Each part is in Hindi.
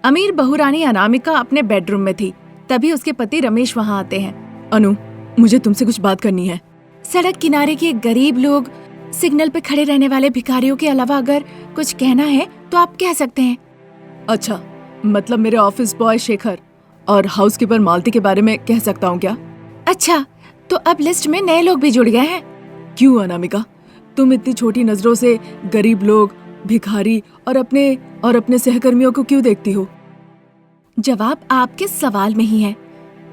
अमीर बहुरानी अनामिका अपने बेडरूम में थी। तभी उसके पति रमेश वहाँ आते हैं। अनु, मुझे तुमसे कुछ बात करनी है। सड़क किनारे के गरीब लोग, सिग्नल पे खड़े रहने वाले भिखारियों के अलावा अगर कुछ कहना है तो आप कह सकते हैं। अच्छा, मतलब मेरे ऑफिस बॉय शेखर और हाउसकीपर मालती के बारे में कह सकता हूँ क्या? अच्छा, तो अब लिस्ट में नए लोग भी जुड़ गए हैं। क्यों अनामिका, तुम इतनी छोटी नजरों से गरीब लोग, भिखारी और अपने सहकर्मियों को क्यों देखती हो? जवाब आपके सवाल में ही है,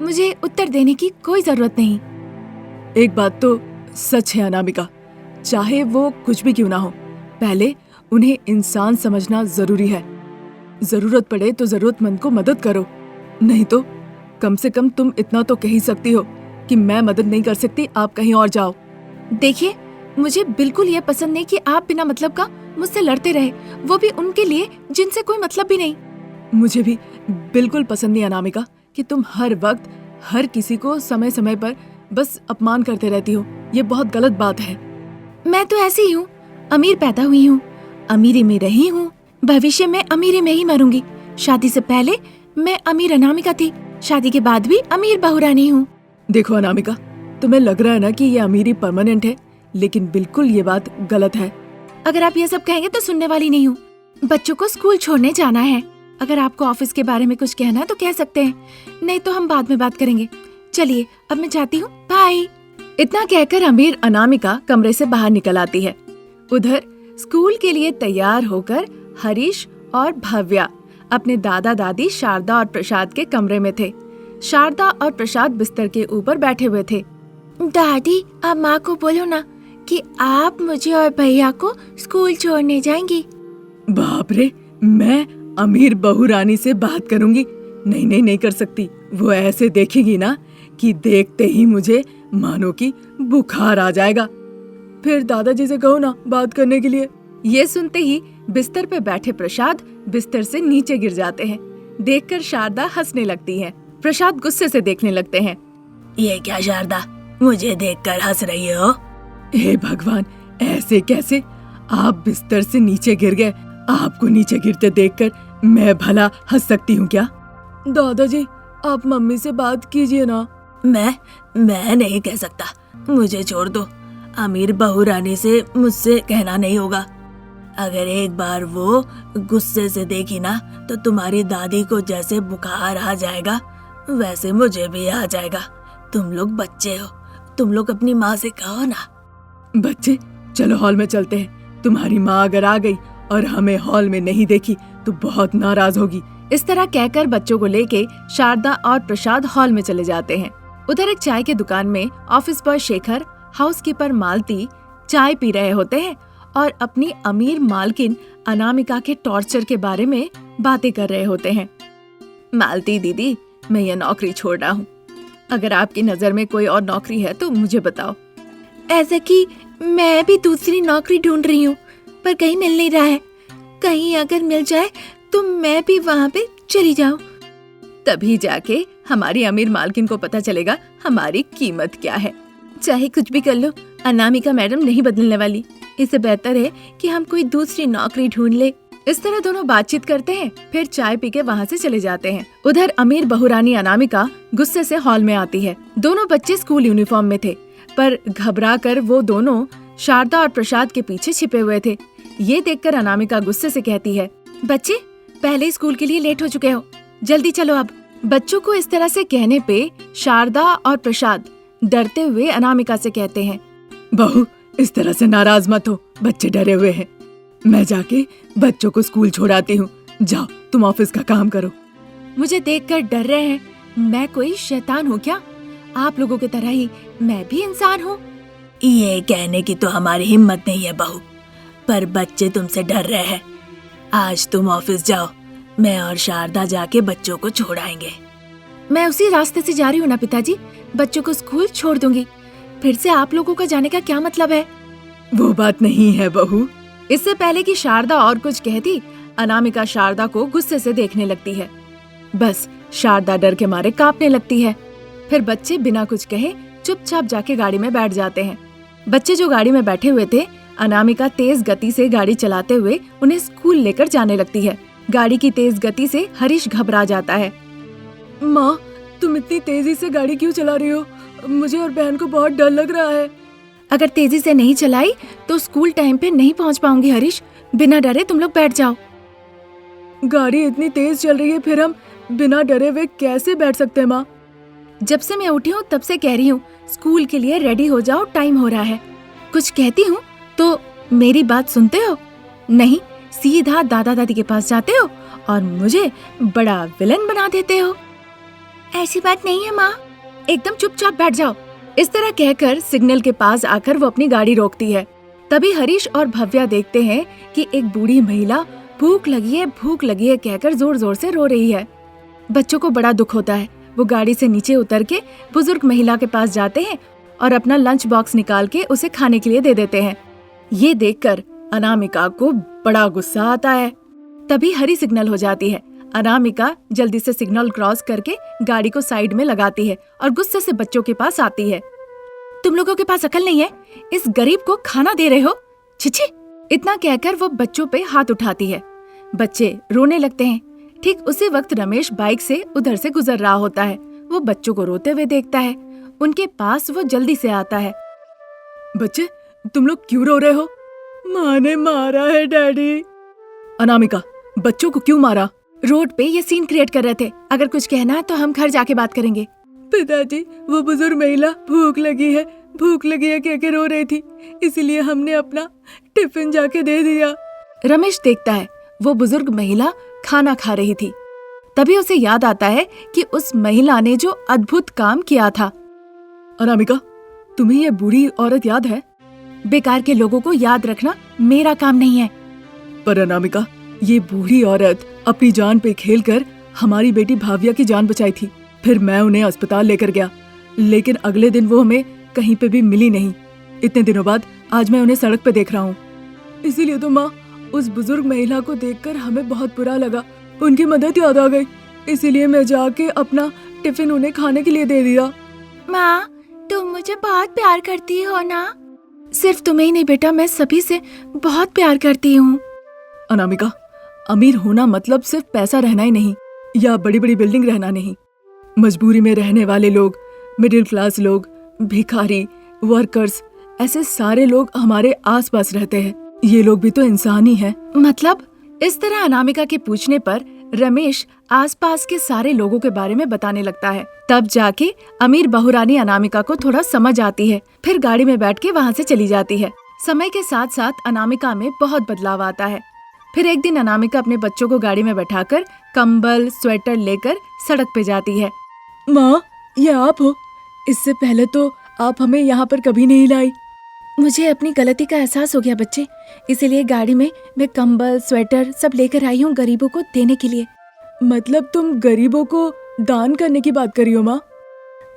मुझे उत्तर देने की कोई जरूरत नहीं। एक बात तो सच है अनामिका, चाहे वो कुछ भी क्यों ना हो, पहले उन्हें इंसान समझना जरूरी है। जरूरत पड़े तो जरूरतमंद को मदद करो, नहीं तो कम से कम तुम इतना तो कह ही सकती हो कि मैं मदद नहीं कर सकती, आप कहीं और जाओ। देखिए, मुझे बिल्कुल ये पसंद नहीं कि आप बिना मतलब का मुझसे लड़ते रहे, वो भी उनके लिए जिनसे कोई मतलब भी नहीं। मुझे भी बिल्कुल पसंद नहीं अनामिका कि तुम हर वक्त हर किसी को समय समय पर बस अपमान करते रहती हो। ये बहुत गलत बात है। मैं तो ऐसी ही हूँ, अमीर पैदा हुई हूँ, अमीरी में रही हूँ, भविष्य में अमीरी में ही मरूंगी। शादी से पहले मैं अमीर अनामिका थी, शादी के बाद भी अमीर बहुरानी हूँ। देखो अनामिका, तुम्हें लग रहा है ना कि ये अमीरी परमानेंट है, लेकिन बिल्कुल ये बात गलत है। अगर आप ये सब कहेंगे तो सुनने वाली नहीं हूँ। बच्चों को स्कूल छोड़ने जाना है। अगर आपको ऑफिस के बारे में कुछ कहना है तो कह सकते हैं, नहीं तो हम बाद में बात करेंगे। चलिए, अब मैं जाती हूँ, बाय। इतना कहकर अमीर अनामिका कमरे से बाहर निकल आती है। उधर स्कूल के लिए तैयार होकर हरीश और भव्या अपने दादा दादी शारदा और प्रसाद के कमरे में थे। शारदा और प्रसाद बिस्तर के ऊपर बैठे हुए थे। दादी, आप माँ को बोलो ना कि आप मुझे और भैया को स्कूल छोड़ने जाएंगी। बाप रे, मैं अमीर बहुरानी से बात करूंगी? नहीं नहीं, नहीं कर सकती। वो ऐसे देखेगी ना कि देखते ही मुझे मानो कि बुखार आ जाएगा। फिर दादाजी से कहो ना बात करने के लिए। ये सुनते ही बिस्तर पे बैठे प्रसाद बिस्तर से नीचे गिर जाते हैं। देखकर शारदा हंसने लगती है। प्रसाद गुस्से से देखने लगते हैं। ये क्या शारदा, मुझे देखकर हंस रही हो? हे भगवान, ऐसे कैसे? आप बिस्तर से नीचे गिर गए, आपको नीचे गिरते देखकर मैं भला हंस सकती हूँ क्या? दादाजी, आप मम्मी से बात कीजिए ना। मैं नहीं कह सकता, मुझे छोड़ दो। अमीर बहुरानी से मुझसे कहना नहीं होगा। अगर एक बार वो गुस्से से देखी ना तो तुम्हारी दादी को जैसे बुखार आ जाएगा वैसे मुझे भी आ जाएगा। तुम लोग बच्चे हो, तुम लोग अपनी माँ से कहो ना। बच्चे, चलो हॉल में चलते हैं। तुम्हारी माँ अगर आ गई और हमें हॉल में नहीं देखी तो बहुत नाराज होगी। इस तरह कहकर बच्चों को लेके शारदा और प्रसाद हॉल में चले जाते हैं। उधर एक चाय की दुकान में ऑफिस बॉय शेखर, हाउसकीपर मालती चाय पी रहे होते हैं और अपनी अमीर मालकिन अनामिका के टॉर्चर के बारे में बातें कर रहे होते हैं। मालती दीदी, मैं ये नौकरी छोड़ रहा हूँ। अगर आपकी नजर में कोई और नौकरी है तो मुझे बताओ। ऐसा कि मैं भी दूसरी नौकरी ढूंढ रही हूँ, पर कहीं मिल नहीं रहा है। कहीं अगर मिल जाए तो मैं भी वहाँ पे चली जाऊँ। तभी जाके हमारी अमीर मालकिन को पता चलेगा हमारी कीमत क्या है। चाहे कुछ भी कर लो, अनामिका मैडम नहीं बदलने वाली। इससे बेहतर है कि हम कोई दूसरी नौकरी ढूंढ ले। इस तरह दोनों बातचीत करते हैं, फिर चाय पी के वहाँ से चले जाते हैं। उधर अमीर बहुरानी अनामिका गुस्से से हॉल में आती है। दोनों बच्चे स्कूल यूनिफॉर्म में थे, पर घबरा कर वो दोनों शारदा और प्रसाद के पीछे छिपे हुए थे। ये देखकर अनामिका गुस्से से कहती है, बच्चे पहले ही स्कूल के लिए लेट हो चुके हो, जल्दी चलो अब। बच्चों को इस तरह से कहने पे शारदा और प्रसाद डरते हुए अनामिका से कहते हैं, बहू इस तरह से नाराज मत हो, बच्चे डरे हुए हैं। मैं जाके बच्चों को स्कूल छोड़ाती हूँ, जाओ तुम ऑफिस का काम करो। मुझे देखकर डर रहे हैं, मैं कोई शैतान हूँ क्या? आप लोगों की तरह ही मैं भी इंसान हूँ। ये कहने की तो हमारी हिम्मत नहीं है बहू, पर बच्चे तुमसे डर रहे हैं। आज तुम ऑफिस जाओ, मैं और शारदा जाके बच्चों को छोड़ाएंगे। मैं उसी रास्ते से जा रही हूँ ना पिताजी, बच्चों को स्कूल छोड़ दूंगी। फिर से आप लोगों का जाने का क्या मतलब है? वो बात नहीं है बहू। इससे पहले कि शारदा और कुछ कहती, अनामिका शारदा को गुस्से से देखने लगती है। बस शारदा डर के मारे कांपने लगती है। फिर बच्चे बिना कुछ कहे चुपचाप जाके गाड़ी में बैठ जाते हैं। बच्चे जो गाड़ी में बैठे हुए थे, अनामिका तेज गति से गाड़ी चलाते हुए उन्हें स्कूल लेकर जाने लगती है। गाड़ी की तेज गति से हरीश घबरा जाता है। माँ, तुम इतनी तेजी से गाड़ी क्यों चला रही हो? मुझे और बहन को बहुत डर लग रहा है। अगर तेजी से नहीं चलाई तो स्कूल टाइम पे नहीं पहुँच पाऊंगी हरीश। बिना डरे तुम लोग बैठ जाओ। गाड़ी इतनी तेज चल रही है, फिर हम बिना डरे हुए कैसे बैठ सकते हैं माँ? जब से मैं उठी हूँ तब से कह रही हूँ स्कूल के लिए रेडी हो जाओ, टाइम हो रहा है। कुछ कहती हूँ तो मेरी बात सुनते हो नहीं, सीधा दादा दादी के पास जाते हो और मुझे बड़ा विलन बना देते हो। ऐसी बात नहीं है माँ, एकदम चुपचाप बैठ जाओ। इस तरह कहकर सिग्नल के पास आकर वो अपनी गाड़ी रोकती है। तभी हरीश और भव्या देखते हैं कि एक बूढ़ी महिला भूख लगी है कहकर जोर जोर से रो रही है। बच्चों को बड़ा दुख होता है। वो गाड़ी से नीचे उतर के बुजुर्ग महिला के पास जाते हैं और अपना लंच बॉक्स निकाल के उसे खाने के लिए दे देते हैं। ये देखकर अनामिका को बड़ा गुस्सा आता है। तभी हरी सिग्नल हो जाती है। अनामिका जल्दी से सिग्नल क्रॉस करके गाड़ी को साइड में लगाती है और गुस्से से बच्चों के पास आती है। तुम लोगों के पास अकल नहीं है? इस गरीब को खाना दे रहे हो? छिछी! इतना कहकर वो बच्चों पे हाथ उठाती है। बच्चे रोने लगते हैं। ठीक उसी वक्त रमेश बाइक से उधर से गुजर रहा होता है। वो बच्चों को रोते हुए देखता है। उनके पास वो जल्दी से आता है। बच्चे, तुम लोग क्यों रो रहे हो? माँ ने मारा है डैडी। अनामिका, बच्चों को क्यों मारा? रोड पे ये सीन क्रिएट कर रहे थे। अगर कुछ कहना है तो हम घर जाके बात करेंगे। पिताजी, वो बुजुर्ग महिला भूख लगी है कह के रो रही थी, इसलिए हमने अपना टिफिन जाके दे दिया। रमेश देखता है वो बुजुर्ग महिला खाना खा रही थी। तभी उसे याद आता है कि उस महिला ने जो अद्भुत काम किया था। अनामिका, तुम्हें ये बूढ़ी औरत याद है? बेकार के लोगों को याद रखना मेरा काम नहीं है। पर अनामिका, ये बूढ़ी औरत अपनी जान पे खेलकर हमारी बेटी भाव्या की जान बचाई थी। फिर मैं उन्हें अस्पताल लेकर गया, लेकिन अगले दिन वो हमें कहीं पे भी मिली नहीं। इतने दिनों बाद आज मैं उन्हें सड़क पे देख रहा हूँ। इसीलिए तो माँ, उस बुजुर्ग महिला को देखकर हमें बहुत बुरा लगा। उनकी मदद याद आ गई, इसीलिए मैं जाके अपना टिफिन उन्हें खाने के लिए दे दिया। माँ, तुम मुझे बहुत प्यार करती हो ना? सिर्फ तुम्हें ही नहीं बेटा, मैं सभी से बहुत प्यार करती हूँ। अनामिका, अमीर होना मतलब सिर्फ पैसा रहना ही नहीं, या बड़ी बड़ी बिल्डिंग रहना नहीं। मजबूरी में रहने वाले लोग, मिडिल क्लास लोग, भिखारी, वर्कर्स, ऐसे सारे लोग हमारे आसपास रहते हैं। ये लोग भी तो इंसान ही हैं। मतलब? इस तरह अनामिका के पूछने पर रमेश आसपास के सारे लोगों के बारे में बताने लगता है। तब जाके अमीर बहुरानी अनामिका को थोड़ा समझ आती है। फिर गाड़ी में बैठ के वहाँ से चली जाती है। समय के साथ साथ अनामिका में बहुत बदलाव आता है। फिर एक दिन अनामिका अपने बच्चों को गाड़ी में बैठाकर कंबल, स्वेटर लेकर सड़क पे जाती है। माँ, ये आप हो? इससे पहले तो आप हमें यहाँ पर कभी नहीं लाई। मुझे अपनी गलती का एहसास हो गया बच्चे, इसीलिए गाड़ी में मैं कंबल, स्वेटर सब लेकर आई हूँ गरीबों को देने के लिए। मतलब तुम गरीबों को दान करने की बात कर रही हो माँ?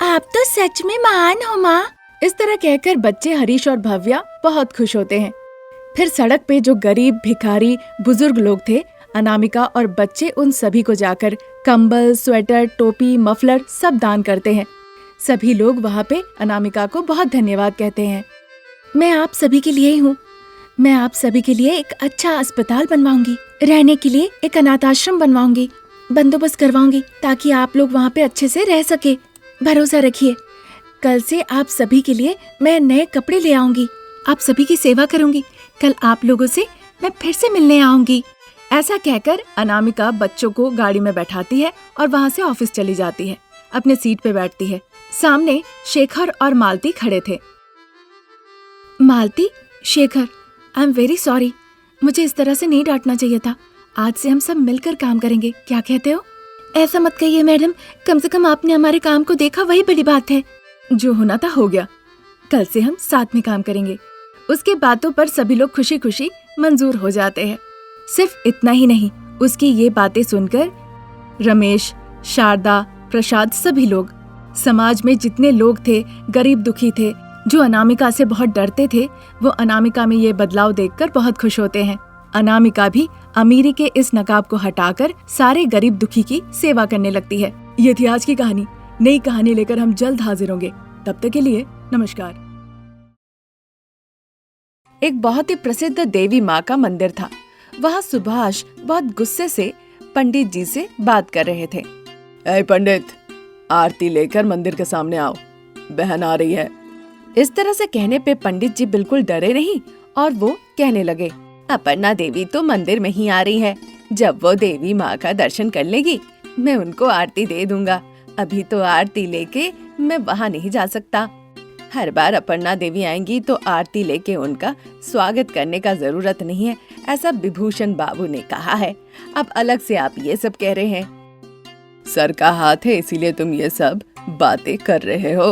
आप तो सच में महान हो माँ। इस तरह कहकर बच्चे हरीश और भव्या बहुत खुश होते हैं। फिर सड़क पे जो गरीब, भिखारी, बुजुर्ग लोग थे, अनामिका और बच्चे उन सभी को जाकर कंबल, स्वेटर, टोपी, मफलर सब दान करते हैं। सभी लोग वहाँ पे अनामिका को बहुत धन्यवाद कहते हैं। मैं आप सभी के लिए ही हूँ। मैं आप सभी के लिए एक अच्छा अस्पताल बनवाऊंगी, रहने के लिए एक अनाथ आश्रम बनवाऊंगी, बंदोबस्त करवाऊंगी ताकि आप लोग वहाँ पे अच्छे से रह सके। भरोसा रखिए, कल से आप सभी के लिए मैं नए कपड़े ले आऊंगी, आप सभी की सेवा करूंगी। कल आप लोगों से मैं फिर से मिलने आऊंगी। ऐसा कहकर अनामिका बच्चों को गाड़ी में बैठाती है और वहाँ से ऑफिस चली जाती है। अपने सीट पे बैठती है। सामने शेखर और मालती खड़े थे। Malati, Shekhar, I am very sorry. मुझे इस तरह से नहीं डांटना चाहिए था। आज से हम सब मिलकर काम करेंगे, क्या कहते हो? ऐसा मत कहिए मैडम, कम से कम आपने हमारे काम को देखा, वही बड़ी बात है। जो होना था हो गया, कल से हम साथ में काम करेंगे। उसके बातों पर सभी लोग खुशी खुशी मंजूर हो जाते हैं। सिर्फ इतना ही नहीं, उसकी ये बातें सुनकर रमेश, शारदा, प्रसाद, सभी लोग, समाज में जितने लोग थे, गरीब दुखी थे, जो अनामिका से बहुत डरते थे, वो अनामिका में ये बदलाव देखकर बहुत खुश होते हैं। अनामिका भी अमीरी के इस नकाब को हटाकर सारे गरीब दुखी की सेवा करने लगती है। ये थी आज की कहानी। नई कहानी लेकर हम जल्द हाजिर होंगे। तब तक के लिए नमस्कार। एक बहुत ही प्रसिद्ध देवी माँ का मंदिर था। वहाँ सुभाष बहुत गुस्से से पंडित जी से बात कर रहे थे। ऐ पंडित, आरती लेकर मंदिर के सामने आओ, बहन आ रही है। इस तरह से कहने पे पंडित जी बिल्कुल डरे नहीं और वो कहने लगे, अपर्णा देवी तो मंदिर में ही आ रही है, जब वो देवी माँ का दर्शन कर लेगी मैं उनको आरती दे दूंगा। अभी तो आरती लेके मैं वहाँ नहीं जा सकता। हर बार अपर्णा देवी आएंगी तो आरती लेके उनका स्वागत करने का जरूरत नहीं है, ऐसा विभूषण बाबू ने कहा है। अब अलग से आप ये सब कह रहे हैं। सर का हाथ है इसीलिए तुम ये सब बातें कर रहे हो।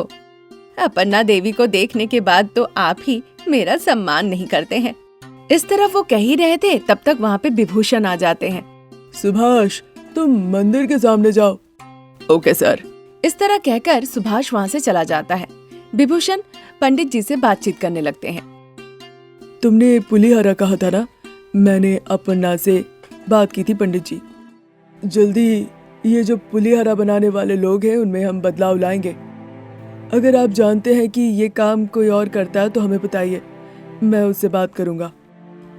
अपर्णा देवी को देखने के बाद तो आप ही मेरा सम्मान नहीं करते हैं। इस तरह वो कह ही रहे थे, तब तक वहाँ पे विभूषण आ जाते हैं। सुभाष, तुम मंदिर के सामने जाओ। Okay sir. इस तरह कहकर सुभाष वहाँ से चला जाता है। विभूषण पंडित जी से बातचीत करने लगते हैं। तुमने पुलिहारा कहा था ना, मैंने अपर्णा से बात की थी पंडित जी। जल्दी ये जो पुलिहारा बनाने वाले लोग हैं उनमें हम बदलाव लाएंगे। अगर आप जानते हैं कि ये काम कोई और करता है तो हमें बताइए, मैं उससे बात करूंगा।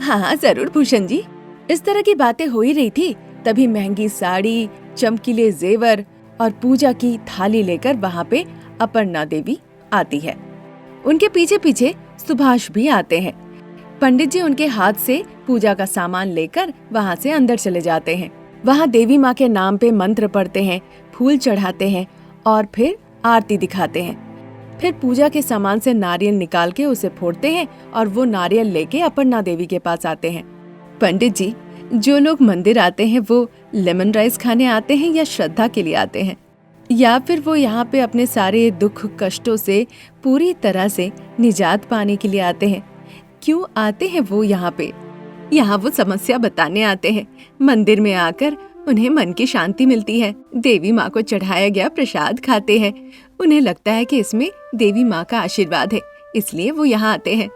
हाँ जरूर भूषण जी। इस तरह की बातें हो ही रही थी, तभी महंगी साड़ी, चमकीले जेवर और पूजा की थाली लेकर वहाँ पे अपर्णा देवी आती है। उनके पीछे पीछे सुभाष भी आते हैं। पंडित जी उनके हाथ से पूजा का सामान लेकर वहाँ से अंदर चले जाते हैं। वहाँ देवी माँ के नाम पे मंत्र पढ़ते हैं, फूल चढ़ाते हैं और फिर आरती दिखाते हैं। फिर पूजा के सामान से नारियल निकाल के उसे फोड़ते हैं और वो नारियल लेके अपर्णा देवी के पास आते हैं। पंडित जी, जो लोग मंदिर आते हैं वो लेमन राइस खाने आते हैं या श्रद्धा के लिए आते हैं, या फिर वो यहाँ पे अपने सारे दुख कष्टों से पूरी तरह से निजात पाने के लिए आते हैं? क्यों आते हैं वो यहाँ पे? यहाँ वो समस्या बताने आते हैं। मंदिर में आकर उन्हें मन की शांति मिलती है। देवी माँ को चढ़ाया गया प्रसाद खाते हैं। उन्हें लगता है कि इसमें देवी माँ का आशीर्वाद है, इसलिए वो यहाँ आते हैं।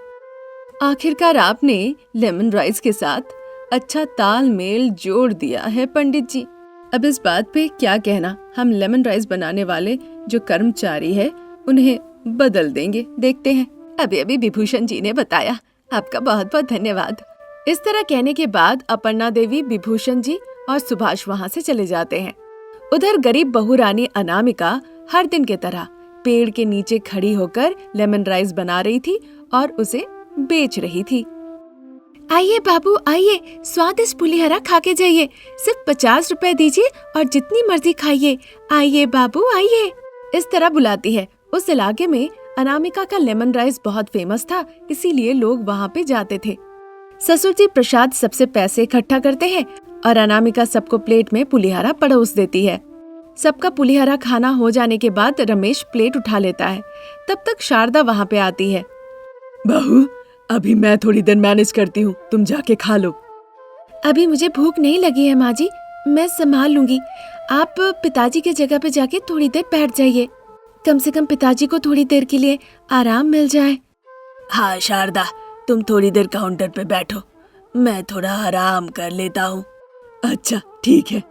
आखिरकार आपने लेमन राइस के साथ अच्छा तालमेल जोड़ दिया है पंडित जी। अब इस बात पे क्या कहना, हम लेमन राइस बनाने वाले जो कर्मचारी है उन्हें बदल देंगे, देखते हैं। अभी अभी विभूषण जी ने बताया, आपका बहुत बहुत धन्यवाद। इस तरह कहने के बाद अपर्णा देवी, विभूषण जी और सुभाष वहाँ से चले जाते हैं। उधर गरीब बहू रानी अनामिका हर दिन की तरह पेड़ के नीचे खड़ी होकर लेमन राइस बना रही थी और उसे बेच रही थी। आइए बाबू आइए, स्वादिष्ट पुलिहरा खा के जाइए। सिर्फ 50 रुपए दीजिए और जितनी मर्जी खाइए। आइए बाबू आइए। इस तरह बुलाती है। उस इलाके में अनामिका का लेमन राइस बहुत फेमस था, इसीलिए लोग वहाँ पे जाते थे। ससुर जी प्रसाद सबसे पैसे इकट्ठा करते हैं और अनामिका सबको प्लेट में पुलिहारा परोस देती है। सबका पुलिहारा खाना हो जाने के बाद रमेश प्लेट उठा लेता है। तब तक शारदा वहाँ पे आती है। बहू, अभी मैं थोड़ी देर मैनेज करती हूँ, तुम जाके खा लो। अभी मुझे भूख नहीं लगी है माँ जी, मैं संभाल लूंगी। आप पिताजी के जगह पे जाके थोड़ी देर बैठ जाइए, कम से कम पिताजी को थोड़ी देर के लिए आराम मिल जाए। हाँ शारदा, तुम थोड़ी देर काउंटर पे बैठो, मैं थोड़ा आराम कर लेता हूँ। अच्छा ठीक है।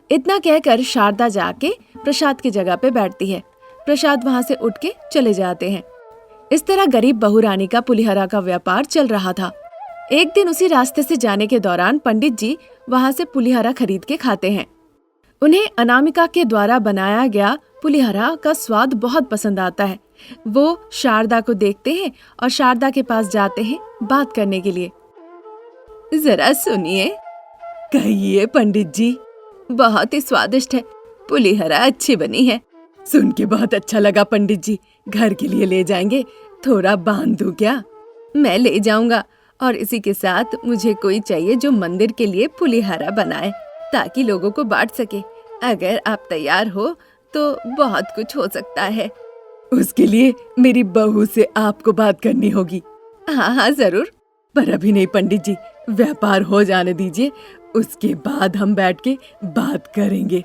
इतना कहकर शारदा जाके प्रसाद की जगह पे बैठती है। प्रसाद वहाँ से उठ के चले जाते हैं। इस तरह गरीब बहू रानी का पुलिहरा का व्यापार चल रहा था। एक दिन उसी रास्ते से जाने के दौरान पंडित जी वहाँ से पुलिहरा खरीद के खाते हैं। उन्हें अनामिका के द्वारा बनाया गया पुलिहरा का स्वाद बहुत पसंद आता है। वो शारदा को देखते हैं और शारदा के पास जाते हैं बात करने के लिए। जरा सुनिए। कहिए पंडित जी। बहुत ही स्वादिष्ट है, पुलिहरा अच्छी बनी है। सुन के बहुत अच्छा लगा पंडित जी, घर के लिए ले जाएंगे, थोड़ा बांध दूं क्या? मैं ले जाऊंगा, और इसी के साथ मुझे कोई चाहिए जो मंदिर के लिए पुलिहरा बनाए ताकि लोगों को बांट सके। अगर आप तैयार हो तो बहुत कुछ हो सकता है। उसके लिए मेरी बहू से आपको बात करनी होगी। हाँ हाँ जरूर। पर अभी नहीं पंडित जी, व्यापार हो जाने दीजिए, उसके बाद हम बैठ के बात करेंगे।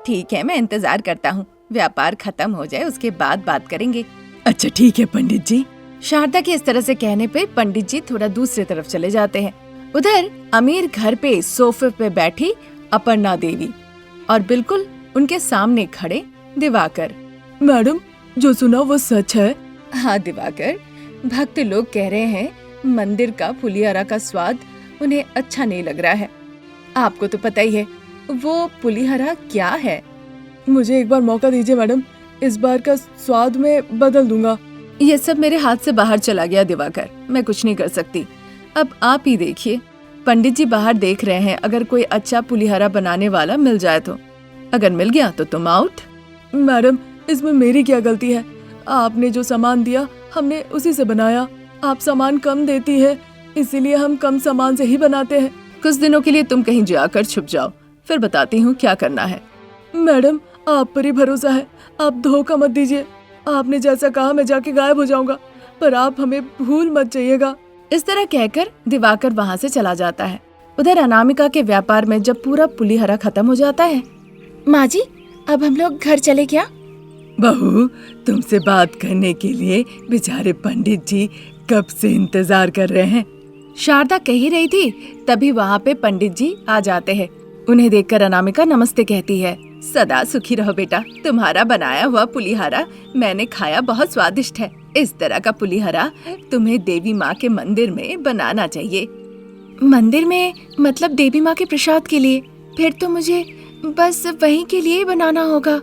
ठीक है, मैं इंतजार करता हूँ। व्यापार खत्म हो जाए उसके बाद बात करेंगे। अच्छा ठीक है पंडित जी। शारदा के इस तरह से कहने पे पंडित जी थोड़ा दूसरी तरफ चले जाते हैं। उधर अमीर घर पे सोफे पे बैठी अपर्णा देवी और बिल्कुल उनके सामने खड़े दिवाकर। मैडम, जो सुना वो सच है? हाँ दिवाकर, भक्त लोग कह रहे हैं मंदिर का पुलिहरा का स्वाद उन्हें अच्छा नहीं लग रहा है। आपको तो पता ही है, वो पुलिहरा क्या है? मुझे एक बार मौका दीजिए मैडम, इस बार का स्वाद मैं बदल दूंगा। ये सब मेरे हाथ से बाहर चला गया दिवाकर, मैं कुछ नहीं कर सकती। अब आप ही देखिए, पंडित जी बाहर देख रहे हैं, अगर कोई अच्छा पुलिहरा बनाने वाला मिल जाए तो। अगर मिल गया तो तुम आउट। मैडम, इसमें मेरी क्या गलती है? आपने जो सामान दिया हमने उसी से बनाया। आप सामान कम देती है, इसीलिए हम कम सामान से ही बनाते हैं। कुछ दिनों के लिए तुम कहीं जाकर छुप जाओ, फिर बताती हूँ क्या करना है। मैडम, आप पर ही भरोसा है, आप धोखा मत दीजिए। आपने जैसा कहा मैं जाके गायब हो जाऊंगा, पर आप हमें भूल मत जाइएगा। इस तरह कहकर दिवाकर वहाँ से चला जाता है। उधर अनामिका के व्यापार में जब पूरा पुलिहरा खत्म हो जाता है। माँ जी, अब हम लोग घर चले क्या? बहू, तुमसे बात करने के लिए बेचारे पंडित जी कब से इंतजार कर रहे हैं। शारदा कह ही रही थी, तभी वहाँ पे पंडित जी आ जाते हैं। उन्हें देखकर अनामिका नमस्ते कहती है। सदा सुखी रहो बेटा, तुम्हारा बनाया हुआ पुलिहरा मैंने खाया, बहुत स्वादिष्ट है। इस तरह का पुलिहरा तुम्हें देवी माँ के मंदिर में बनाना चाहिए। मंदिर में मतलब देवी माँ के प्रसाद के लिए? फिर तो मुझे बस वहीं के लिए बनाना होगा।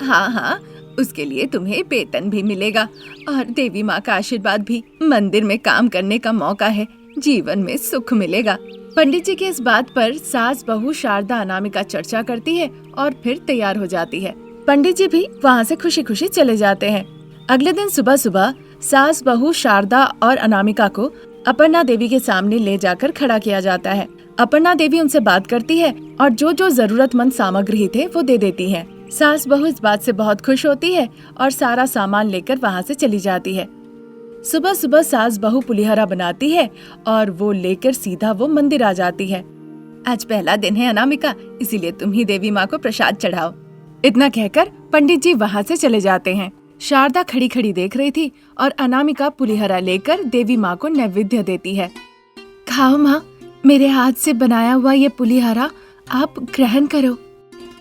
हाँ हाँ, उसके लिए तुम्हें वेतन भी मिलेगा और देवी माँ का आशीर्वाद भी। मंदिर में काम करने का मौका है, जीवन में सुख मिलेगा। पंडित जी की इस बात पर सास बहू शारदा अनामिका चर्चा करती है और फिर तैयार हो जाती है। पंडित जी भी वहाँ से खुशी खुशी चले जाते हैं। अगले दिन सुबह सुबह सास बहू शारदा और अनामिका को अपर्णा देवी के सामने ले जाकर खड़ा किया जाता है। अपर्णा देवी उनसे बात करती है और जो जो जरूरतमंद सामग्री थे वो दे देती है। सास बहू इस बात से बहुत खुश होती है और सारा सामान लेकर वहाँ से चली जाती है। सुबह सुबह सास बहू पुलिहरा बनाती है और वो लेकर सीधा वो मंदिर आ जाती है। आज पहला दिन है अनामिका, इसीलिए तुम ही देवी माँ को प्रसाद चढ़ाओ। इतना कहकर पंडित जी वहाँ से चले जाते हैं। शारदा खड़ी खड़ी देख रही थी और अनामिका पुलिहरा लेकर देवी माँ को नैवेद्य देती है। खाओ माँ, मेरे हाथ से बनाया हुआ ये पुलिहरा आप ग्रहण करो,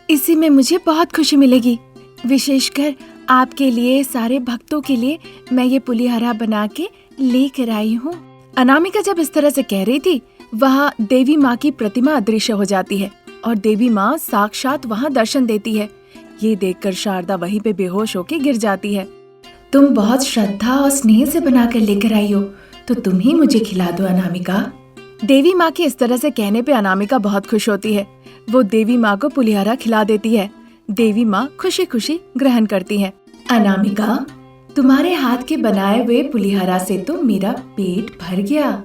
इसी में मुझे बहुत खुशी मिलेगी। विशेषकर आपके लिए, सारे भक्तों के लिए मैं ये पुलिहरा बना के लेकर आई हूँ। अनामिका जब इस तरह से कह रही थी, वहाँ देवी माँ की प्रतिमा अदृश्य हो जाती है और देवी माँ साक्षात वहाँ दर्शन देती है। ये देखकर शारदा वहीं पे बेहोश होके गिर जाती है। तुम बहुत श्रद्धा और स्नेह से बनाकर लेकर आई हो, तो तुम ही मुझे खिला दो अनामिका। देवी माँ के इस तरह से कहने पे अनामिका बहुत खुश होती है। वो देवी माँ को पुलिहरा खिला देती है। देवी माँ खुशी खुशी ग्रहण करती है। अनामिका, तुम्हारे हाथ के बनाए हुए पुलिहरा से तो मेरा पेट भर गया।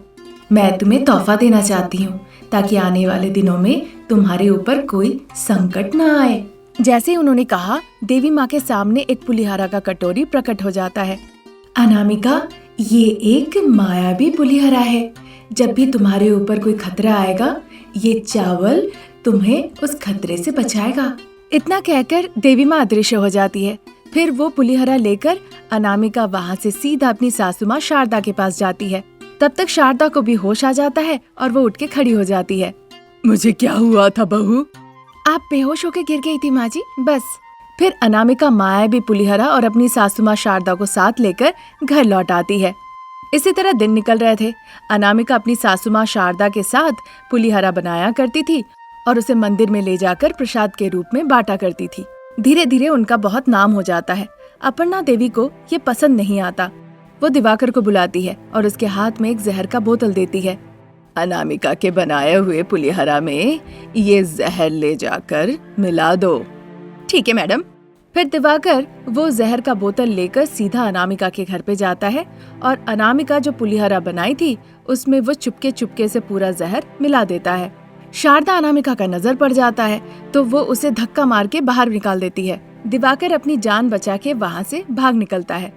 मैं तुम्हें तोहफा देना चाहती हूँ ताकि आने वाले दिनों में तुम्हारे ऊपर कोई संकट न आए। जैसे ही उन्होंने कहा, देवी माँ के सामने एक पुलिहरा का कटोरी प्रकट हो जाता है। अनामिका, ये एक मायावी पुलिहरा है। जब भी तुम्हारे ऊपर कोई खतरा आएगा, ये चावल तुम्हें उस खतरे से बचाएगा। इतना कहकर देवी माँ अदृश्य हो जाती है। फिर वो पुलिहरा लेकर अनामिका वहाँ से सीधा अपनी सासू माँ शारदा के पास जाती है। तब तक शारदा को भी होश आ जाता है और वो उठ के खड़ी हो जाती है। मुझे क्या हुआ था बहू? आप बेहोश होकर गिर गई थी माँ जी, बस। फिर अनामिका मायावी पुलिहरा और अपनी सासू माँ शारदा को साथ लेकर घर लौट आती है। इसी तरह दिन निकल रहे थे। अनामिका अपनी सासू माँ शारदा के साथ पुलिहरा बनाया करती थी और उसे मंदिर में ले जाकर प्रसाद के रूप में बांटा करती थी। धीरे धीरे उनका बहुत नाम हो जाता है। अपर्णा देवी को ये पसंद नहीं आता। वो दिवाकर को बुलाती है और उसके हाथ में एक जहर का बोतल देती है। अनामिका के बनाए हुए पुलिहरा में ये जहर ले जाकर मिला दो। ठीक है मैडम। फिर दिवाकर वो जहर का बोतल लेकर सीधा अनामिका के घर पे जाता है और अनामिका जो पुलिहरा बनाई थी उसमें वो चुपके चुपके से पूरा जहर मिला देता है। शारदा अनामिका का नजर पड़ जाता है तो वो उसे धक्का मार के बाहर निकाल देती है। दिवाकर अपनी जान बचा के वहाँ से भाग निकलता है।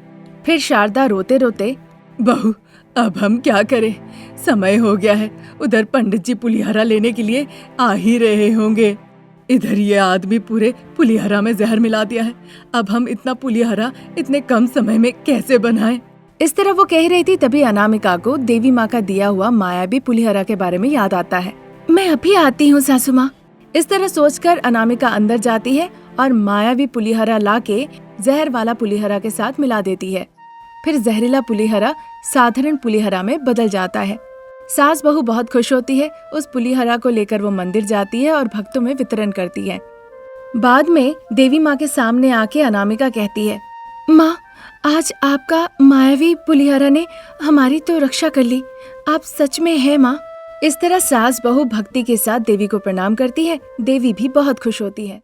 फिर शारदा रोते रोते, बहू अब हम क्या करें? समय हो गया है, उधर पंडित जी पुलिहरा लेने के लिए आ ही रहे होंगे। इधर ये आदमी पूरे पुलिहरा में जहर मिला दिया है। अब हम इतना पुलिहरा इतने कम समय में कैसे बनाएं? इस तरह वो कह रही थी, तभी अनामिका को देवी माँ का दिया हुआ मायावी पुलिहरा के बारे में याद आता है। मैं अभी आती हूँ सासू माँ। इस तरह सोचकर अनामिका अंदर जाती है और मायावी पुलिहरा लाके जहर वाला पुलिहरा के साथ मिला देती है। फिर जहरीला पुलिहरा साधारण पुलिहरा में बदल जाता है। सास बहू बहुत खुश होती है। उस पुलिहरा को लेकर वो मंदिर जाती है और भक्तों में वितरण करती है। बाद में देवी माँ के सामने आके अनामिका कहती है, माँ, आज आपका मायावी पुलिहरा ने हमारी तो रक्षा कर ली। आप सच में है माँ। इस तरह सास बहू भक्ति के साथ देवी को प्रणाम करती है। देवी भी बहुत खुश होती है।